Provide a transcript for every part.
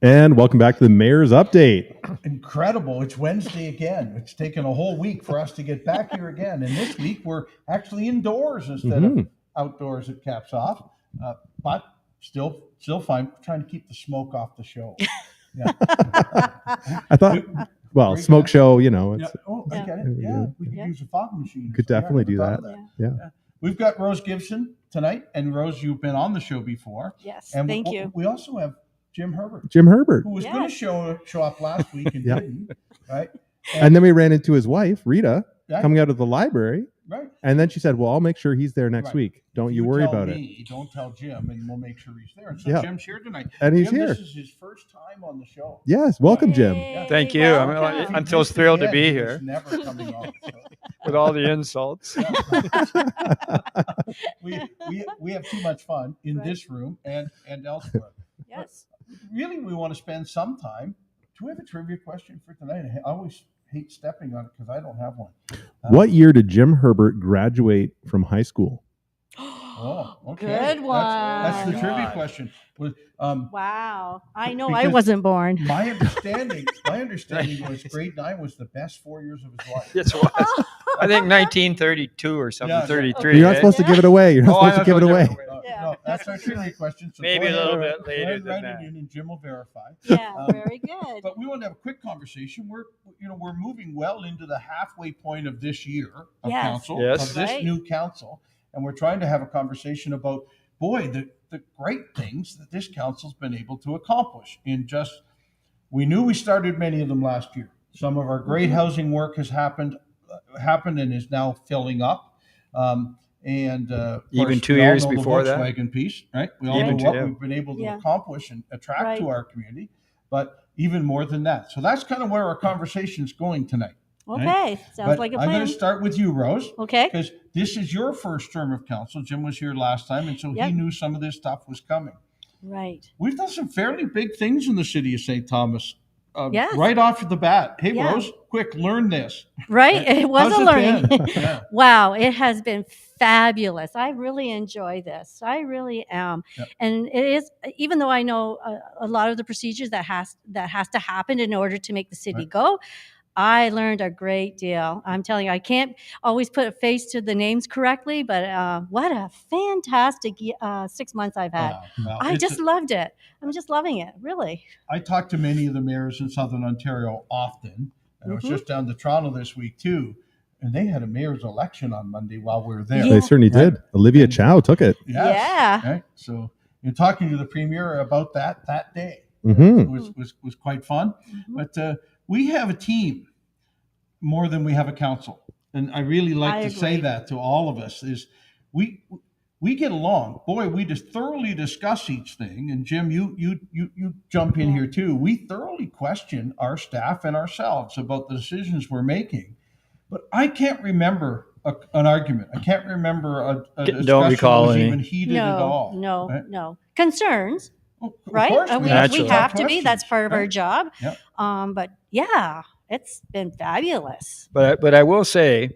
And welcome back to the Mayor's Update. Incredible. It's Wednesday again. It's taken a whole week for us to get back here again. And this week we're actually indoors instead of outdoors at Caps Off. But still fine. We're trying to keep the smoke off the show. Yeah. I thought, well, smoke show, you know. It's, I get it. Yeah, we could use a fog machine. Could definitely do that. Yeah. We've got Rose Gibson tonight. And Rose, you've been on the show before. Yes, and thank you. We also have Jim Herbert. Who was going to show up last week and didn't, right? And then we ran into his wife, Rita, coming out of the library. Right. And then she said, well, I'll make sure he's there next week. Don't you worry about it. Don't tell Jim, and we'll make sure he's there. And so Jim's here tonight. And he's Jim, here. This is his first time on the show. Yes. Welcome, Jim. Hey, thank you. I'm so thrilled to be here. Never coming on. So. With all the insults. We have too much fun in this room and elsewhere. Yes. But really, we want to spend some time. Do we have a trivia question for tonight? I always hate stepping on it because I don't have one. What year did Jim Herbert graduate from high school? Oh, okay. Good one. That's the trivia question. Wow. I know I wasn't born. My understanding was grade 9 was the best 4 years of his life. Yes, it was. I think 1932 or something, 33. You're not supposed to give it away. You're not supposed to give it away. No, that's our trivia question. So maybe a little bit later than that. And Jim will verify. Yeah, very good. But we want to have a quick conversation. We're moving well into the halfway point of this year of council, of this new council, and we're trying to have a conversation about, the great things that this council's been able to accomplish in just. We knew we started many of them last year. Some of our great housing work has happened and is now filling up. And even 2 years before that, Volkswagen piece, right? We all know what we've been able to accomplish and attract to our community, but even more than that. So that's kind of where our conversation's going tonight. Okay, right? Sounds like a plan. I'm going to start with you, Rose. Okay. Because this is your first term of council. Jim was here last time, and so he knew some of this stuff was coming. Right. We've done some fairly big things in the city of St. Thomas. Right off the bat. Hey, Rose, quick, learn this. Right. It was a learning. Wow. It has been fabulous. I really enjoy this. I really am. Yep. And it is, even though I know a lot of the procedures that has to happen in order to make the city go, I learned a great deal. I'm telling you, I can't always put a face to the names correctly, but what a fantastic 6 months I've had. Wow. I just loved it. I'm just loving it, really. I talk to many of the mayors in Southern Ontario often, and I was just down to Toronto this week too, and they had a mayor's election on Monday while we were there. They certainly did. Olivia Chow took it. Yes, yeah. Right? So you're talking to the premier about that day. Was quite fun. But we have a team more than we have a council. And I really like to say that to all of us is we get along. Boy, we just thoroughly discuss each thing. And Jim, you jump in here too. We thoroughly question our staff and ourselves about the decisions we're making. But I can't remember an argument. I can't remember a discussion that was even heated at all. No. Concerns. Right? We have to be. That's part of our job. Yep. But it's been fabulous. But I will say,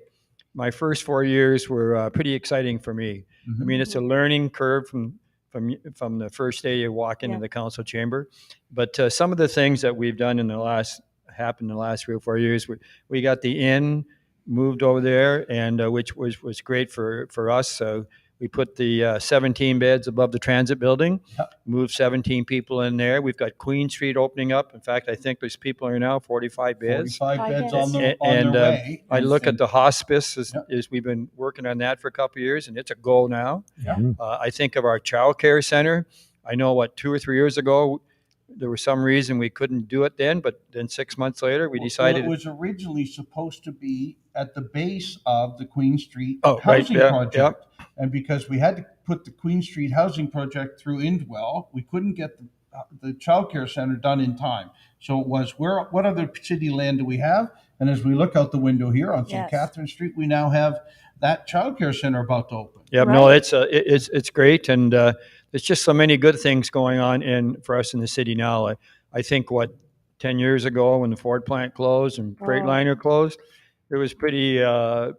my first 4 years were pretty exciting for me. I mean, it's a learning curve from the first day you walk into the council chamber. But some of the things that we've done happened in the last 3 or 4 years, we got the inn moved over there, and which was great for us. So we put the 17 beds above the transit building, moved 17 people in there. We've got Queen Street opening up. In fact, I think there's people here now, 45 beds. 45 beds on their way. I look at the hospice as we've been working on that for a couple of years, and it's a goal now. I think of our child care center. I know 2 or 3 years ago, there was some reason we couldn't do it then, but then 6 months later, we decided. It was originally supposed to be at the base of the Queen Street housing project. And because we had to put the Queen Street housing project through Indwell, we couldn't get the child care center done in time. So it was, what other city land do we have? And as we look out the window here on St. Catherine Street, we now have that child care center about to open. Yeah, no, it's great. And there's just so many good things going on for us in the city now. I think 10 years ago when the Ford plant closed and Freightliner closed, it was pretty heads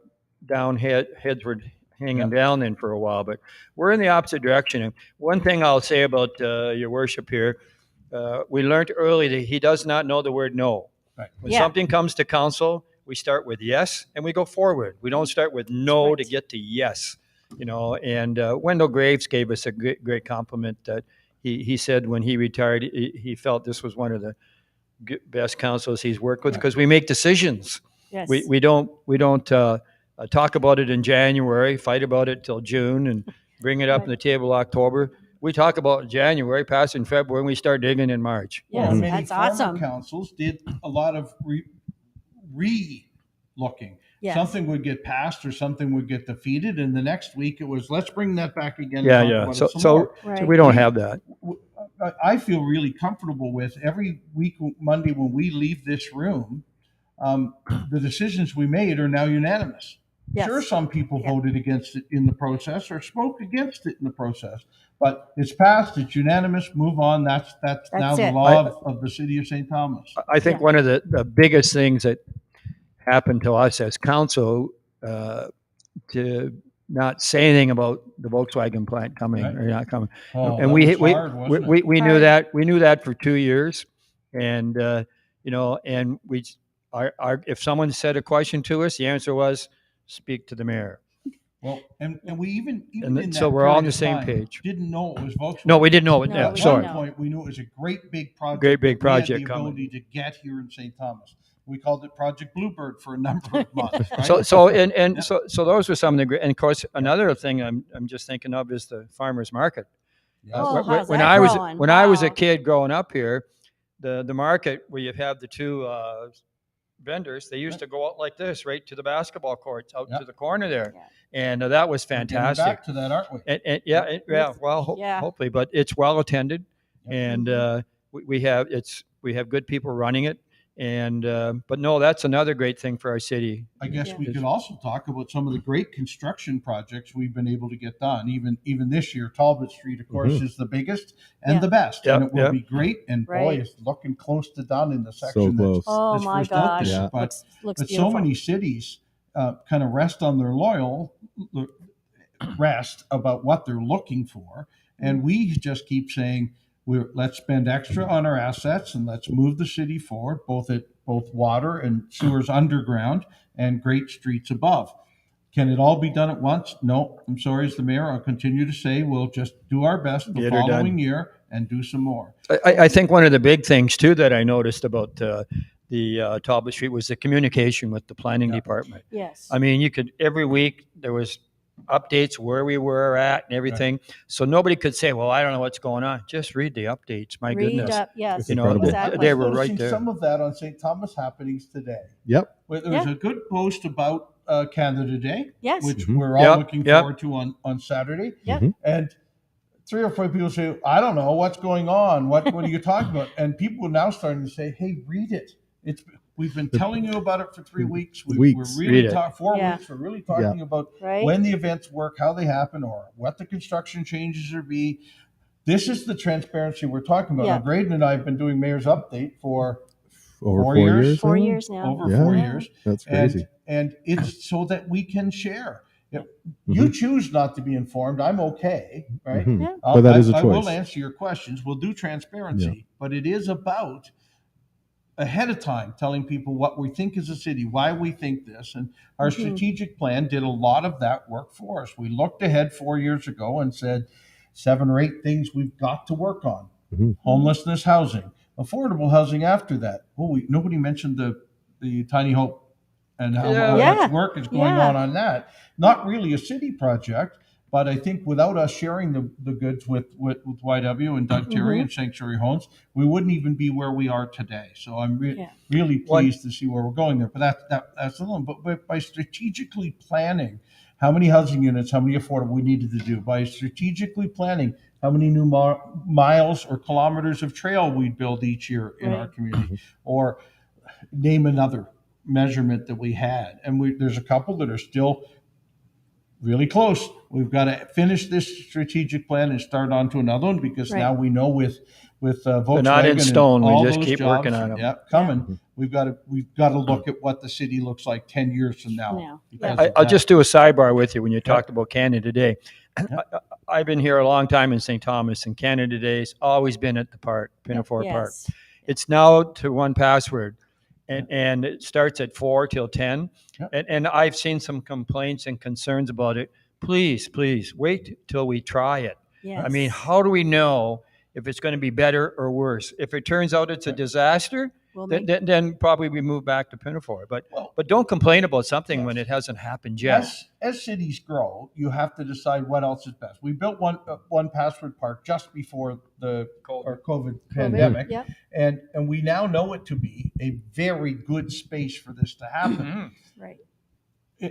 were hanging down then for a while, but we're in the opposite direction. And one thing I'll say about your worship here, we learned early that he does not know the word no. Right. When Yeah. something comes to council, we start with yes and we go forward. We don't start with no right. to get to yes. And Wendell Graves gave us a great compliment that he said when he retired, he felt this was one of the best councils he's worked with because we make decisions. Yes. We don't talk about it in January, fight about it till June, and bring it up on the table October. We talk about it in January, pass in February, and we start digging in March. Yes, Well, many that's former awesome. councils did a lot of re-looking. Yes. Something would get passed or something would get defeated, and the next week it was, let's bring that back again. Yeah, and talk yeah. about it So, some so, more. Right. so we don't have that. I feel really comfortable with every week, Monday, when we leave this room, the decisions we made are now unanimous. Yes. Sure, some people voted against it in the process or spoke against it in the process, but it's passed, it's unanimous, move on. That's now the it. law of the city of St. Thomas. I think one of the biggest things that happened to us as council to not say anything about the Volkswagen plant coming Right. or not coming. Oh, And that we was hard, wasn't it? we knew that. We knew that for 2 years. And, and if someone said a question to us, the answer was speak to the mayor. Well, and we even And in so that we're all on period the of same time page. Didn't know it was Volkswagen. No, we didn't know it. No, Yeah, we sorry. didn't At one point, we knew it was a great big project. Great big that we had project the coming. ability to get here in St. Thomas. We called it Project Bluebird for a number of months. Right? So those were some of the great. And of course, another thing I'm just thinking of is the farmers market. Yeah. Oh, how's when that I was growing? when I was a Wow. kid growing up here, the market where you have the two vendors, they used to go out like this, right to the basketball courts, out to the corner there, Yeah. and that was We're getting fantastic. back to that, aren't we? And well, Yeah. hopefully, but it's well attended, Yeah. and we have good people running it, and but no, that's another great thing for our city. I guess Yeah. we could also talk about some of the great construction projects we've been able to get done. Even this year, Talbot Street, of course, is the biggest and Yeah. the best, Yep, and it will yep. be great. And boy, Right. it's looking close to done in the section. close. Oh that's my first out gosh. there. Yeah. But Looks so beautiful. many cities kind of rest on their rest about what they're looking for, and we just keep saying let's spend extra on our assets and let's move the city forward, both water and sewers underground and great streets above. Can it all be done at once? No. I'm sorry, as the mayor, I'll continue to say we'll just do our best the Get her done. following year and do some more. I think one of the big things too that I noticed about the Talbot Street was the communication with the planning department. Yes. I mean, you could every week there was updates where we were at and everything, so nobody could say, "Well, I don't know what's going on." Just read the updates. My Read goodness, up, yes. You know, exactly. they were Noticing right there. Some of that on St. Thomas happenings today. Yep. Well, there was a good post about Canada Day, Yes. which Mhm. we're all Yep, looking yep. forward to on Saturday. Yep. Mhm. And 3 or 4 people say, I don't know what's going on. What are you talking about? And people are now starting to say, hey, read it. We've been telling you about it for 3 weeks. We're Weeks. really Read it. 4 Yeah. weeks. We're really talking about Right. when the events work, how they happen, or what the construction changes are be. This is the transparency we're talking about. Yeah. Now, Grayden and I have been doing Mayor's Update for Over 4 4 years? years. 4 now? years now. over Yeah. 4 years. That's crazy. And it's so that we can share. You choose not to be informed. I'm okay, right? Mhm. Yeah. But that is a I will choice. answer your questions. We'll do transparency, but it is about ahead of time telling people what we think as a city, why we think this. And our strategic plan did a lot of that work for us. We looked ahead 4 years ago and said 7 or 8 things we've got to work on. Mhm. Homelessness, housing, affordable housing after that. Nobody mentioned the Tiny Hope and how much work is going on that. Not really a city project, but I think without us sharing the goods with YW and Doug Terry and Sanctuary Homes, we wouldn't even be where we are today. So I'm really pleased to see where we're going there. But that's alone. But by strategically planning how many housing units, how many affordable we needed to do, by strategically planning how many new miles or kilometers of trail we'd build each year in our community, or name another measurement that we had. And there's a couple that are still really close. We've got to finish this strategic plan and start on to another one, because now we know with Volkswagen, They're not in stone. and all We just those keep jobs, working on them. Yeah, coming. We've got to look at what the city looks like 10 years from now. Now. because I'll of just do a sidebar with you when you talked about Canada Day. I've been here a long time in St. Thomas, and Canada Day's always been at the park, Pinafore Park. Yes. It's now to one password, and it starts at 4 till 10. Yep. And I've seen some complaints and concerns about it. Please wait till we try it. Yes. I mean, how do we know if it's going to be better or worse? If it turns out it's a disaster, then probably we move back to Pinafore. But don't complain about something when it hasn't happened yet. As cities grow, you have to decide what else is best. We built one password park just before the COVID pandemic, and we now know it to be a very good space for this to happen. Right.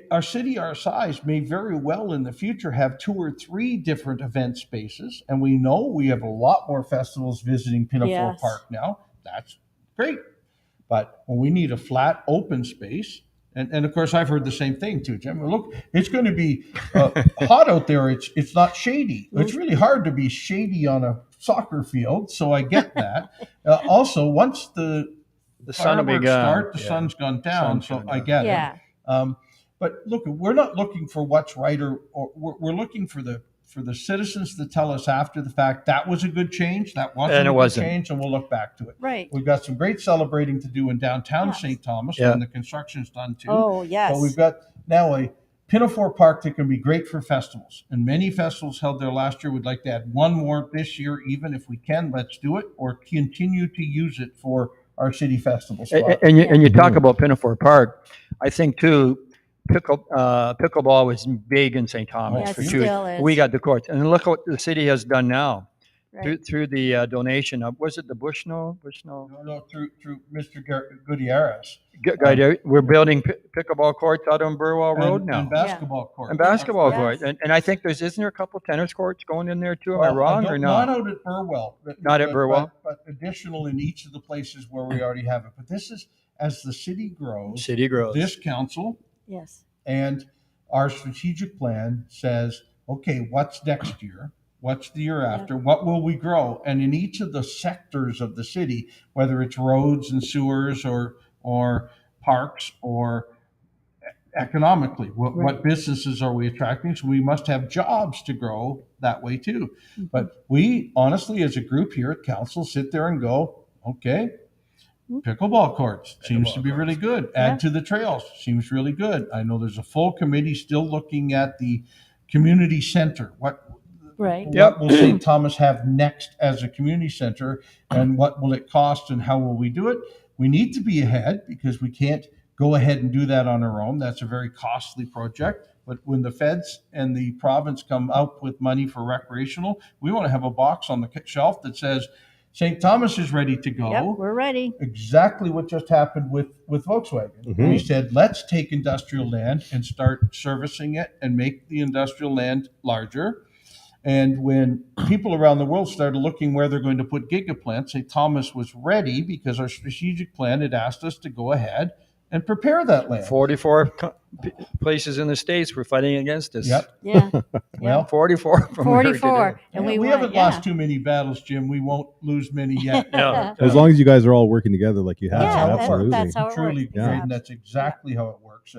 Our city, our size, may very well in the future have 2 or 3 different event spaces, and we know we have a lot more festivals visiting Pinafore Park now. That's great. But when we need a flat, open space, and of course I've heard the same thing too, Jim. Look, it's going to be hot out there. It's not shady. It's really hard to be shady on a soccer field, so I get that. Also, once the sun will be gone. The sun's gone down, I get it. But look, we're not looking for what's right, or we're looking for the citizens to tell us after the fact that was a good change, that wasn't a good change, and we'll look back to it. Right. We've got some great celebrating to do in downtown St. Thomas when the construction's done too. Oh, yes. But we've got now a Pinafore Park that can be great for festivals. And many festivals held there last year. We'd like to add one more this year, even if we can. Let's do it, or continue to use it for our city festival spot. And you talk about Pinafore Park. I think too, pickleball was big in St. Thomas for sure. Still is. We got the courts, and look what the city has done now Right. through the donation of, was it the Bushnell? No, through Mr. Gutierrez. We're building pickleball courts out on Burwell Road now, And basketball courts. and basketball Yes. courts, and I think isn't there a couple tennis courts going in there too? Am I wrong or Not not? out at Burwell. Not at Burwell? But additional in each of the places where we already have it. But this is, as the city grows, this council Yes. and our strategic plan says, okay, what's next year? What's the year after? What will we grow? And in each of the sectors of the city, whether it's roads and sewers or parks or economically, what businesses are we attracting? So we must have jobs to grow that way too. Mm-hmm. But we honestly, as a group here at council, sit there and go, okay, pickleball courts seems to be really good. Add to the trails seems really good. I know there's a full committee still looking at the community center. What will St. Thomas have next as a community center, and what will it cost, and how will we do it? We need to be ahead because we can't go ahead and do that on our own. That's a very costly project. But when the feds and the province come out with money for recreational, we want to have a box on the shelf that says St. Thomas is ready to go. Yep, we're ready. Exactly what just happened with Volkswagen. Mm-hmm. We said, let's take industrial land and start servicing it and make the industrial land larger. And when people around the world started looking where they're going to put gigaplants, St. Thomas was ready because our strategic plan had asked us to go ahead and prepare that land. 44 places in the States were fighting against us. Yep. Yeah. Well, 44. From where to 44. do. And we won, haven't lost too many battles, Jim. We won't lose many yet. No. As long as you guys are all working together like you have. Absolutely. That's how it Truly, works. Grayden, that's exactly how it works.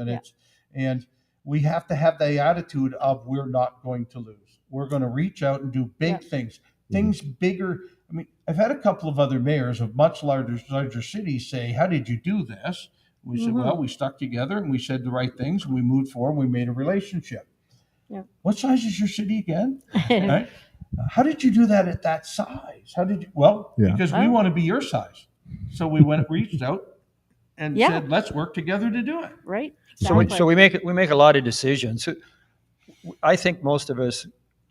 And we have to have the attitude of we're not going to lose. We're going to reach out and do big things bigger. I mean, I've had a couple of other mayors of much larger cities say, how did you do this? We said, well, we stuck together and we said the right things and we moved forward and we made a relationship. Yeah. What size is your city again? Right? How did you do that at that size? How did you? Well, because we want to be your size. So we reached out and said, let's work together to do it. Right. Exactly. So we make a lot of decisions. I think most of us,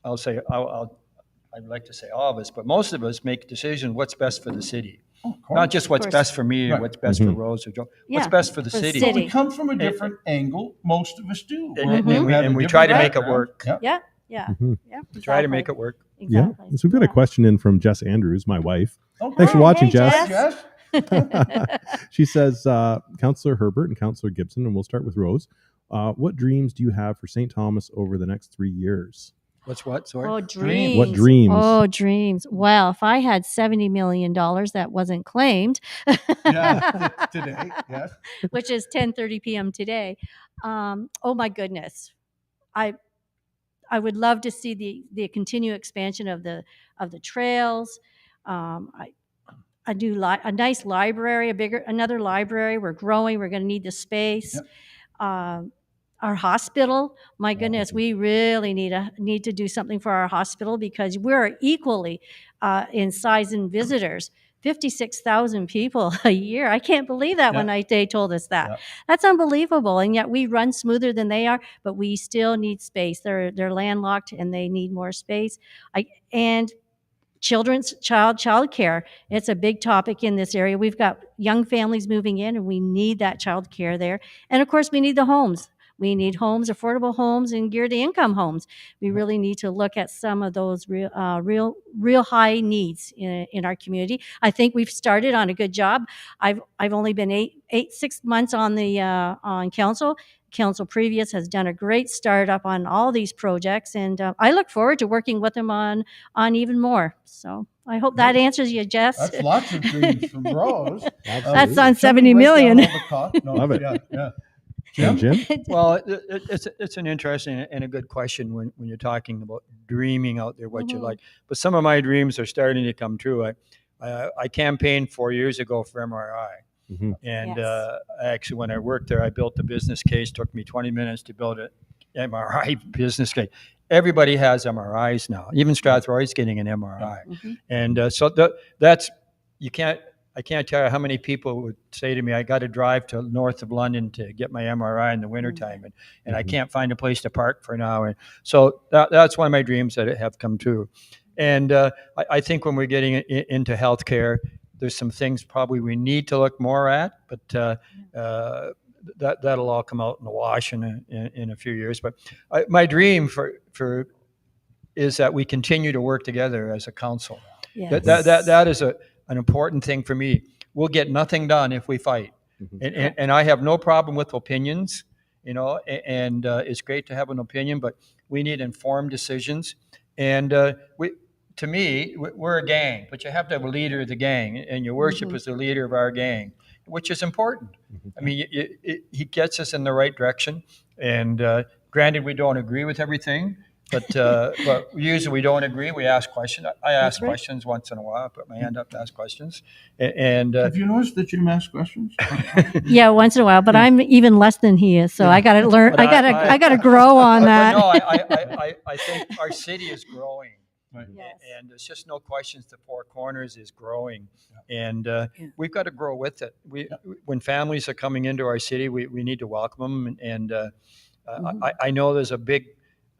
I'd like to say all of us, but most of us make decisions what's best for the city. Not just what's best for me or what's best for Rose or Joe. What's best for the city. So we come from a different angle. Most of us do. And we try to make it work. Yeah. We try to make it work. Exactly. Yeah. So we've got a question in from Jess Andrews, my wife. Okay. Thanks for watching, Hey, Jess. She says, Councillor Herbert and Councillor Gibson, and we'll start with Rose. What dreams do you have for St. Thomas over the next 3 years? What? Sorry. Oh, dreams. What dreams? Oh, dreams. Well, if I had $70 million that wasn't claimed, Today, yes. which is 10:30 p.m. today. Oh my goodness. I I would love to see the continued expansion of the trails. I do a nice library, another library. We're growing. We're going to need the space. Yep. Our hospital, my goodness, we really need to do something for our hospital, because we're equally in size in visitors. 56,000 people a year. I can't believe that when they told us that. Yeah. That's unbelievable. And yet we run smoother than they are, but we still need space. They're landlocked and they need more space. And child care. It's a big topic in this area. We've got young families moving in, and we need that child care there. And of course, we need the homes. We need homes, affordable homes, and geared income homes. We really need to look at some of those real high needs in our community. I think we've started on a good job. I've only been 6 months on the on council. Council previous has done a great startup on all these projects, and I look forward to working with them on even more. So I hope that answers you, Jess. That's lots of dreams from Rose. That's on 70 million. Love it. Yeah. Jim? Well, it's an interesting and a good question when you're talking about dreaming out there what you like. But some of my dreams are starting to come true. I campaigned 4 years ago for MRI. Mm-hmm. And actually, when I worked there, I built the business case. Took me 20 minutes to build an MRI business case. Everybody has MRIs now. Even Strathroy's getting an MRI. Mm-hmm. And so that's, I can't tell you how many people would say to me, I got to drive to north of London to get my MRI in the wintertime, and I can't find a place to park for an hour. And so that's one of my dreams that have come true. And I think when we're getting into healthcare, there's some things probably we need to look more at, but that'll all come out in the wash in a few years. But my dream for is that we continue to work together as a council. Yes. That is an important thing for me. We'll get nothing done if we fight. Mm-hmm. And I have no problem with opinions, and it's great to have an opinion, but we need informed decisions. And to me, we're a gang, but you have to have a leader of the gang, and your worship is the leader of our gang, which is important. Mm-hmm. I mean, he gets us in the right direction. And granted, we don't agree with everything, but usually we don't agree. We ask questions. I ask questions once in a while. I put my hand up to ask questions. And have you noticed that Jim asks questions? Yeah, once in a while. But I'm even less than he is, so I got to learn. I got to grow on that. No, I think our city is growing. Right. Yes. And there's just no questions. The Four Corners is growing, and we've got to grow with it. When families are coming into our city, we need to welcome them. And I know there's a big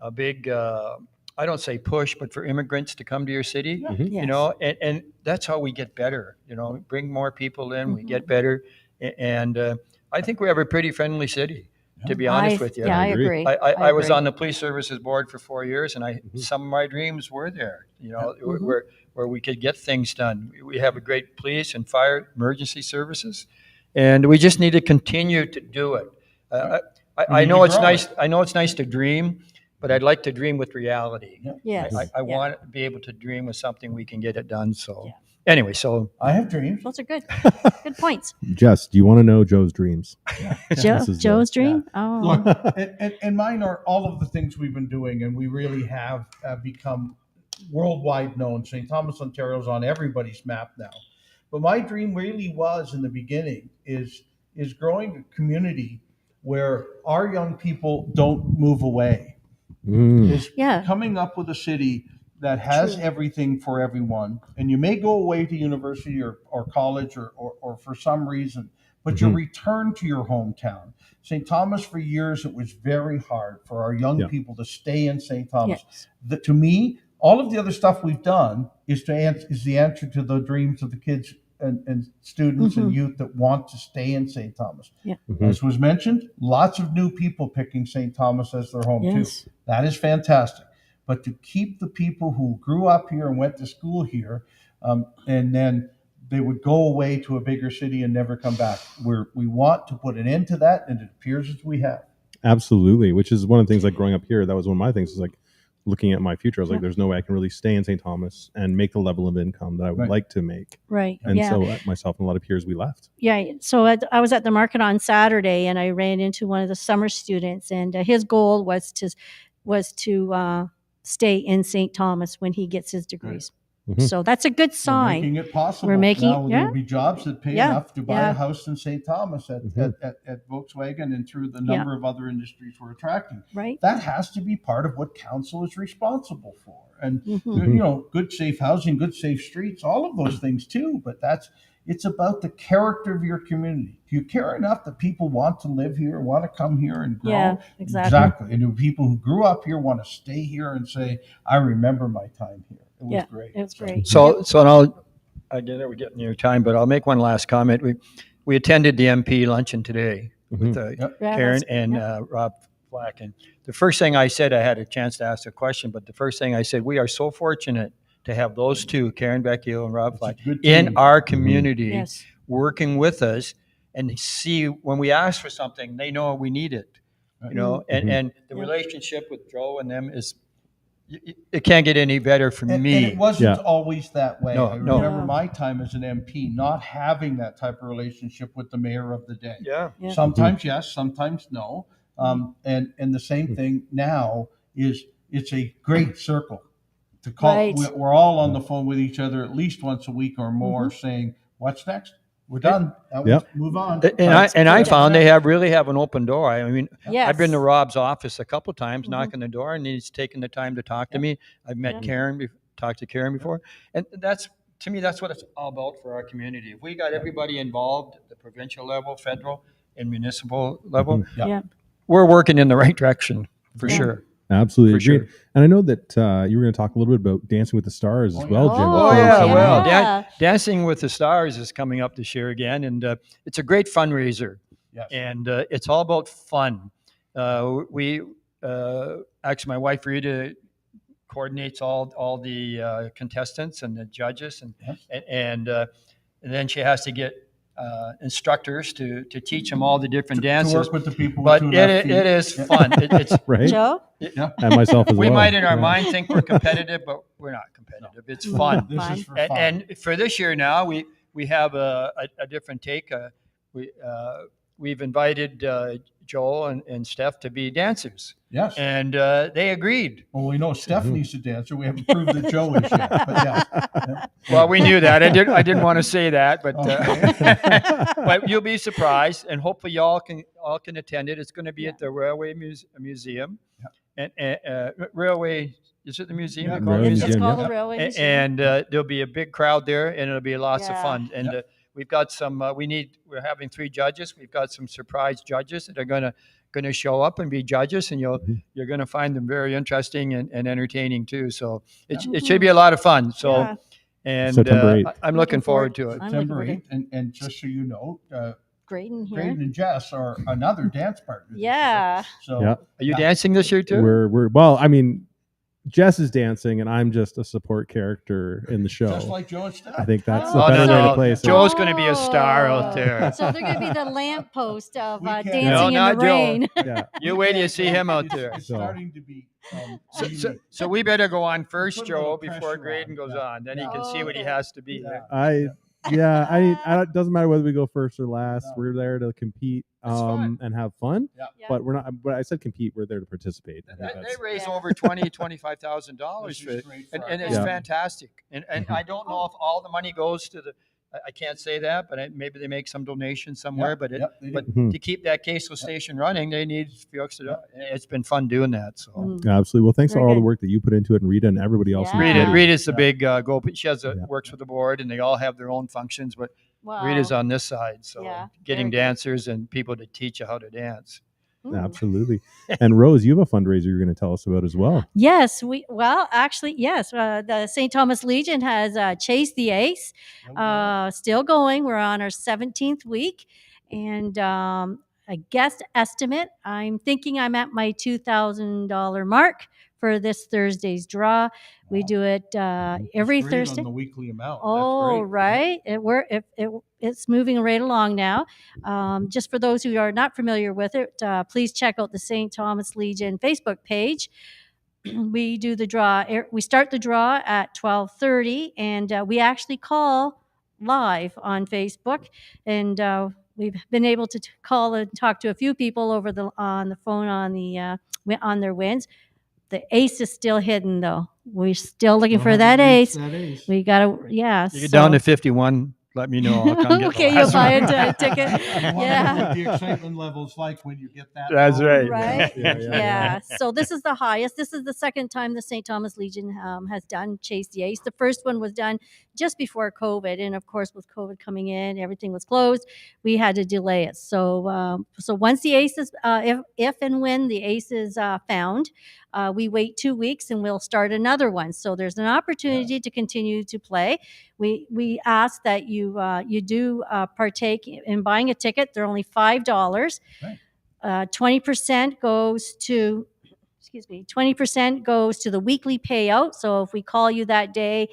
I don't say push, but for immigrants to come to your city, yes. And that's how we get better. Bring more people in, we get better, and I think we have a pretty friendly city. To be honest with you. Yeah, I agree. I was on the police services board for 4 years, and some of my dreams were there, where we could get things done. We have a great police and fire emergency services, and we just need to continue to do it. I know it's nice. I know it's nice to dream, but I'd like to dream with reality. Yes. I want to be able to dream with something we can get it done. So anyway, so I have dreams. Those are good. Good points. Jess, do you want to know Joe's dreams? Joe's dream? Oh. Look, and mine are all of the things we've been doing, and we really have become worldwide known. St.Thomas Ontario is on everybody's map now. But my dream really was in the beginning is growing a community where our young people don't move away. Is coming up with a city that has everything for everyone, and you may go away to university or college or for some reason, but you return to your hometown. St. Thomas, for years, it was very hard for our young people to stay in St. Thomas. Yes. To me, all of the other stuff we've done is the answer to the dreams of the kids and students and youth that want to stay in St. Thomas. Yeah. As was mentioned, lots of new people picking St. Thomas as their home too. That is fantastic. But to keep the people who grew up here and went to school here, and then they would go away to a bigger city and never come back. We want to put an end to that, and it appears as we have. Absolutely, which is one of the things, like growing up here, that was one of my things, is like looking at my future. I was like, there's no way I can really stay in St. Thomas and make the level of income that I would like to make. Right. And so myself and a lot of peers, we left. Yeah. So I was at the market on Saturday, and I ran into one of the summer students, and his goal was was to stay in St. Thomas when he gets his degrees. Mhm. So that's a good We're sign. making it possible. We're making- now yeah. there'll be jobs that pay Yeah. enough to buy Yeah. a house in St. Thomas at Volkswagen and through the number of other industries we're attracting. Right. That has to be part of what council is responsible for. And Mhm. you know, good safe housing, good safe streets, all of those things too. But it's about the character of your community. Do you care enough that people want to live here, want to come here and grow? Yeah, exactly. And do people who grew up here want to stay here and say, I remember my time here. It was Yeah, great. it was great. So now, again, we're getting near time, but I'll make one last comment. We attended the MP luncheon today with Yeah, Karen that's- and Rob Flack. And the first thing I said, I had a chance to ask a question, but the first thing I said, we are so fortunate to have those two, Karen Beckiel and Rob It's a Flack, good in team. our community, Yes. working with us, and see when we ask for something, they know we need it. You know, and the Yeah. relationship with Joe and them is, it can't get any better for me. And it wasn't Yeah. always that way. No, I no. remember my time as an MP not having that type of relationship with the mayor of the day. Yeah. Yeah. Sometimes yes, sometimes no. And the same thing now is it's a great circle to call. Right. We're all on the phone with each other at least once a week or more, saying, "What's next? We're done. Yep. Move on." And I found they really have an open door. I mean, Yes. I've been to Rob's office a couple times, knocking the door, and he's taken the time to talk to me. I've met Karen, talked to Karen before, and to me, that's what it's all about for our community. If we got everybody involved at the provincial level, federal, and municipal level, Yeah. we're working in the right direction for sure. Absolutely For agree. sure. And I know that you were going to talk a little bit about Dancing with the Stars as well, Jim. Oh Oh, yeah, yeah. well, Yeah. Dancing with the Stars is coming up this year again, and it's a great fundraiser. Yes. And it's all about fun. We actually, my wife Rita coordinates all the contestants and the judges, and then she has to get instructors to teach them all the different To dances. work with the people. But with 2 left feet. it is Yeah. fun. It's Right? Joe? And myself as we well. might in our Yeah. mind think we're competitive, but we're not competitive. It's fun. This is for fun. And for this year now, we have a different take. We've invited Joel and Steph to be dancers, Yes. and they agreed. Well, we know Stephanie's a dancer. We haven't proved that Joe is yet. But yeah. Well, we knew that. I didn't want to say that, but Okay. but you'll be surprised, and hopefully y'all can attend it. It's going to be at the Railway Museum, and Railway. Is it the museum? Yeah, they call it? Railway It's Museum, called yeah. the Railway Museum. And there'll be a big crowd there, and it'll be lots of Yeah. fun. And we've got some. We're having 3 judges. We've got some surprise judges that are gonna show up and be judges, and you're gonna find them very interesting and entertaining too. So it should be a lot of fun. So Yeah. and September 8th. I'm looking forward to it. I'm September looking 8th. And just so you know, Grayden here. Grayden and Jess are another dance partner. this year. Yeah. So Yeah. Are you dancing this year too? We're well, I mean, Jess is dancing and I'm just a support character in the show. just like Joe and Steph. I think that's Oh, a better way to no. place it. Joe's going to be a star out there. So they're going to be the lamppost of We can't- dancing No, in not the Joe. rain. Yeah. You wait till you see him out It's- there. It's So- starting to be. So we better go on first, Put a little Joe, before pressure Grayden on, goes yeah. on. Then he can Oh, see what he okay. has to be. Yeah. It doesn't matter whether we go first or last. No. We're there to compete It's fun. and have fun. Yeah. Yeah. But we're not. But I said compete. We're there to participate. I think They that's- raise Yeah. over $25,000 This for is it, great for and our it's Yeah. fantastic. And I don't know if all the money goes to the. I can't say that, but maybe they make some donation somewhere. Yep, But yep, they but do. Mhm. to keep that queso station running, they need a few extra. It's been fun doing that. So Mm. Absolutely. Well, thanks for Very all the good. work that you put into it, and Rita and everybody else. in the Yeah. Rita, community. Rita's the big go. She has Yeah. works with the board, and they all have their own functions. But Wow. Rita's on this side, so Yeah, getting very good. dancers and people to teach you how to dance. Mm. Absolutely. And Rose, you have a fundraiser you're going to tell us about as well. Yes, yes. The St. Thomas Legion has Chase the Ace, still going. We're on our 17th week, and a guest estimate. I'm thinking I'm at my $2,000 mark for this Thursday's draw. We do it every That's great Thursday. on the weekly amount. Oh, That's great. right. It's moving right along now. Just for those who are not familiar with it, please check out the St. Thomas Legion Facebook page. We do the draw. We start the draw at 12:30, and we actually call live on Facebook. And we've been able to call and talk to a few people on the phone on their wins. The ace is still hidden, though. We're still looking Still for haven't that reached ace. that ace. We gotta, yeah. You get down to 51. Let me know. I'll come get Okay, the you'll last buy one. a ticket. I want to know Yeah. what the excitement level's like when you get that. That's low. right. Right? Yeah. So this is the highest. This is the second time the St. Thomas Legion has done Chase the Ace. The first one was done just before COVID, and of course, with COVID coming in, everything was closed. We had to delay it. So once the Ace is, if and when the Ace is found, we wait 2 weeks and we'll start another one. So there's an opportunity to continue to play. We ask that you do partake in buying a ticket. They're only $5. Right. 20% goes to 20% goes to the weekly payout. So if we call you that day,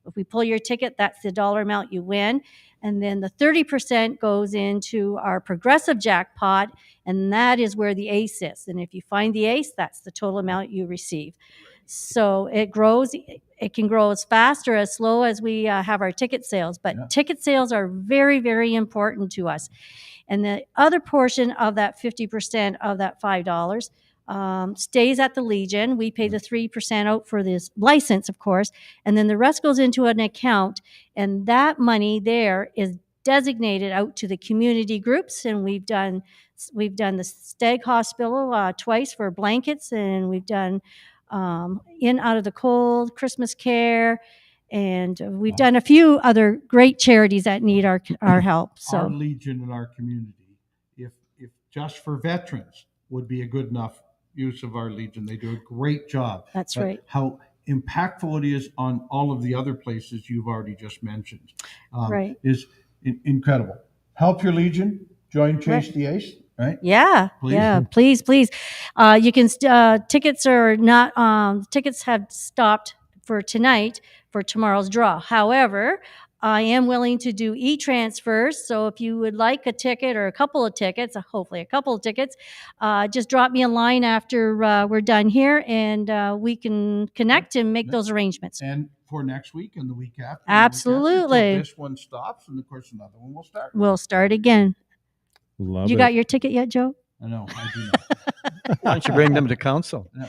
if we pull your ticket, that's the dollar amount you win. And then the 30% goes into our progressive jackpot, and that is where the ace is. And if you find the ace, that's the total amount you receive. So it grows. It can grow as fast or as slow as we have our ticket sales. But ticket sales are very, very important to us. And the other portion of that 50% of that $5 stays at the Legion. We pay the 3% out for this license, of course, and then the rest goes into an account, and that money there is designated out to the community groups. And we've done the Stag Hospital twice for blankets, and we've done In Out of the Cold, Christmas Care, and we've done a few other great charities that need our help. So our Legion in our community, if just for veterans, would be a good enough use of our Legion. They do a great job. That's But right. How impactful it is on all of the other places you've already just mentioned Right. is incredible. Help your Legion. Join Chase Right. the Ace. Right? Yeah, Please. yeah, please. You can. Tickets are not. Tickets have stopped for tonight for tomorrow's draw. However, I am willing to do e-transfers. So if you would like a ticket or a couple of tickets, hopefully a couple of tickets, just drop me a line after we're done here, and we can connect and make those arrangements. And for next week and the week after. Absolutely. Until this one stops, and of course another one will start. We'll start again. Love You it. got your ticket yet, Joe? I know. I do not. Why don't you bring them to council? Yeah.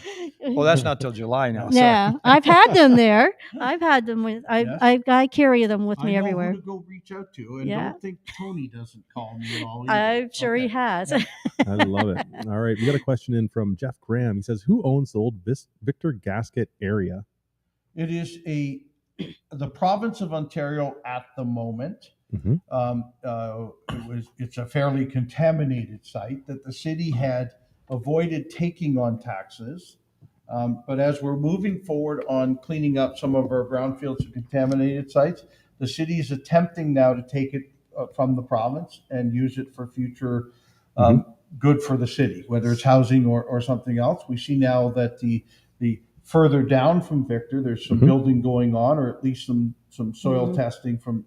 Well, that's not till July now. So. Yeah, I've had them there. I've had them with. I carry them with me I know everywhere. who to go reach out to, and Yeah. don't think Tony doesn't call me at all. Either. I'm sure he Okay. has. I love it. All right, we got a question in from Jeff Graham. He says, "Who owns the old Victor Gasket area?" It is the province of Ontario at the moment. Mm-hmm. It's a fairly contaminated site that the city had avoided taking on taxes. But as we're moving forward on cleaning up some of our brownfields and contaminated sites, the city is attempting now to take it from the province and use it for future good for the city, whether it's housing or something else. We see now that the further down from Victor, there's some building going on, or at least some soil testing from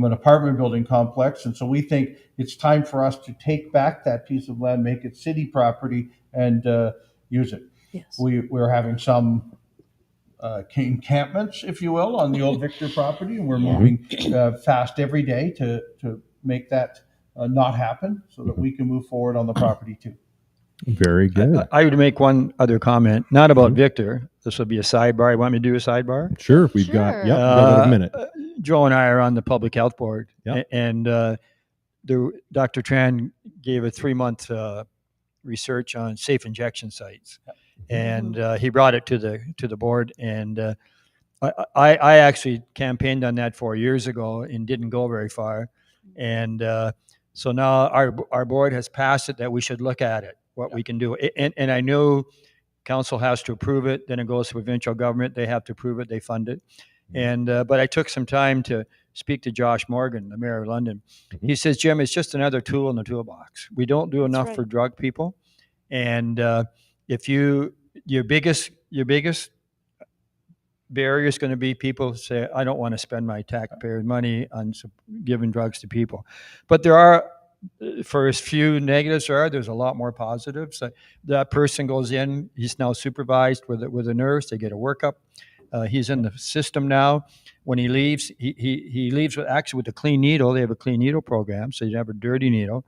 an apartment building complex. And so we think it's time for us to take back that piece of land, make it city property, and use it. Yes. We're having some encampments, if you will, on the old Victor property, and we're moving fast every day to make that not happen, so that we can move forward on the property too. Very good. I would make one other comment, not about Victor. This will be a sidebar. You want me to do a sidebar? Sure, we've got about a minute. Joe and I are on the public health board, Yep. and Dr. Tran gave a 3-month research on safe injection sites, and he brought it to the board. And I actually campaigned on that 4 years ago and didn't go very far, and so now our board has passed it that we should look at it, what we can do. And I know council has to approve it, then it goes to provincial government, they have to approve it, they fund it. And but I took some time to speak to Josh Morgan, the mayor of London. He says, Jim, it's just another tool in the toolbox. We don't do enough for drug people. And if your biggest barrier is going to be people say, I don't want to spend my taxpayers' money on giving drugs to people. But there are, for as few negatives there's a lot more positives. That person goes in, he's now supervised with a nurse, they get a workup. He's in the system now. When he leaves, he leaves with a clean needle. They have a clean needle program, so you have a dirty needle.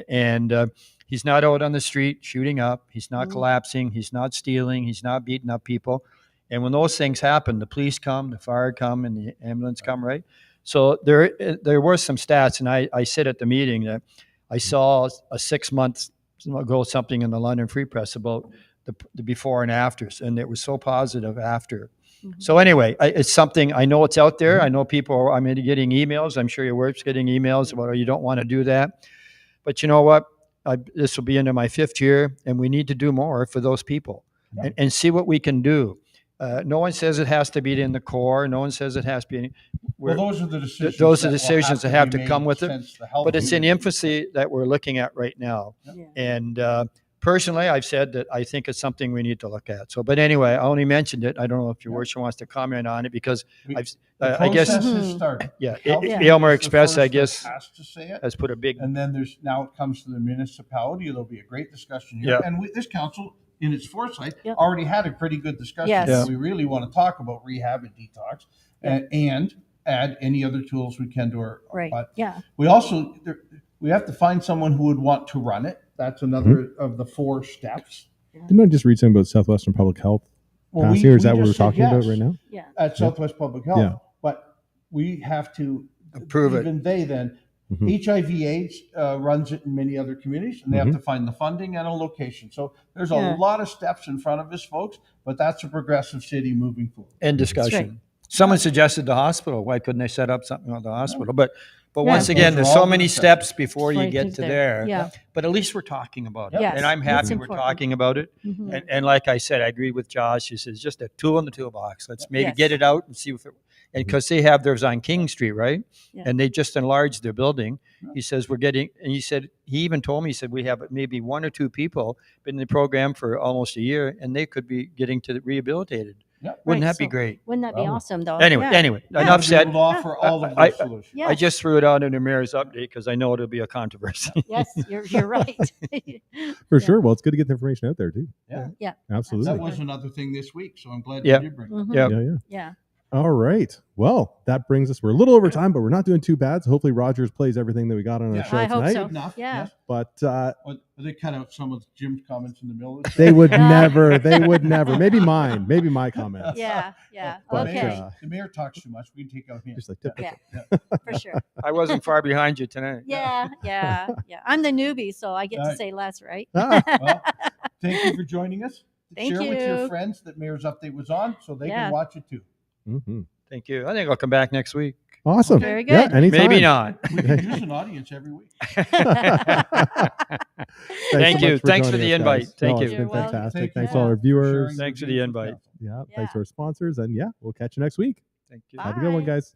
And he's not out on the street shooting up. He's not collapsing. He's not stealing. He's not beating up people. And when those things happen, the police come, the fire come, and the ambulance come, right? So there were some stats, and I said at the meeting that I saw a 6 months ago something in the London Free Press about the before and afters, and it was so positive after. So anyway, it's something, I know it's out there. I know people, I'm getting emails. I'm sure your work's getting emails about, oh, you don't want to do that. But you know what? This will be into my 5th year, and we need to do more for those people and see what we can do. No one says it has to be in the core. No one says it has to be. Well, those are the decisions. Those are decisions that have to come with it. But it's an in infancy that we're looking at right now. Yeah. And personally, I've said that I think it's something we need to look at. So, but anyway, I only mentioned it. I don't know if your worship wants to comment on it because I guess has started. Yeah, Council Aylmer is the Express, I first that guess, has to say it. has put a big. And then now it comes to the municipality. There'll be a great discussion here. Yeah. And this council, in its foresight, Yep. already had a pretty good discussion. Yes. Yeah. We really want to talk about rehab and detox and add any other tools we can to our. Right. But Yeah. we also, we have to find someone who would want to run it. That's another of the 4 steps. Didn't I just read something about Southwestern Public Health Well, passing, or is that what just we're said talking about yes right now? Yeah. at Southwest Public Health. Yeah. But we have to Approve it. even they then. Mhm. HIV/AIDS runs it in many other communities, and they have to find the funding and a location. So there's a Yeah. lot of steps in front of us, folks, but that's a progressive city moving forward. And discussion. Someone suggested the hospital. Why couldn't they set up something at the hospital? But once Yeah. again, Those are there's all so the many discussions. steps before you Before you get get to there. there. Yeah. But at least we're talking about it. Yes, And I'm that's happy we're important. talking about it. Mhm. And like I said, I agree with Josh. He says just a tool in the toolbox. Let's maybe Yes. get it out and see if it, and because they have theirs on King Street, right? Yeah. And they just enlarged their building. He says we're getting, and he said, he even told me, he said we have maybe 1 or 2 people been in the program for almost a year, and they could be getting to rehabilitated. Yeah. Wouldn't Right, that be so- great? Wouldn't that be Well, awesome, though? Anyway, Yeah. enough We'll be said. able to offer all of I- those solutions. Yeah. I just threw it out in the mayor's update because I know it'll be a controversy. Yes, you're right. For Yeah. sure. Well, it's good to get the information out there too. Yeah. Yeah. Absolutely. That was another thing this week, so I'm glad Yeah. you did bring it. Mhm. Yeah. Yeah, yeah. Yeah. All right. Well, that brings us. We're a little over time, but we're not doing too bad. So hopefully Rogers plays everything that we got on our Yeah. show I hope tonight. so. Good enough. Yeah. Yes. But Well, they cut out some of Jim's comments in the middle of the they show. would never. They would never. Maybe mine. Maybe my comments. Yeah. Yeah. But, Okay. The mayor talks too much. We can take out him. Just like tip. Yeah. Yeah. For sure. I wasn't far behind you tonight. Yeah. Yeah. Yeah. I'm the newbie, so I get to Right. say less, right? Ah, Well, thank you for joining us. Thank Share with your you. friends that Mayor's Update was on so they Yeah. can watch it too. mhm. Thank you. I think I'll come back next week. Awesome. Very Yeah, good. anytime. Maybe not. We can use an audience every week. Thanks Thank so you. much Thanks for joining the us, invite. guys. Thank No, you. It's You're been welcome. fantastic. Thank you Thanks for to all our viewers. sharing Thanks for your the views with invite. council. Yeah. Yeah. Thanks to our sponsors. And yeah, we'll catch you next week. Thank you. Bye. Have a good one, guys.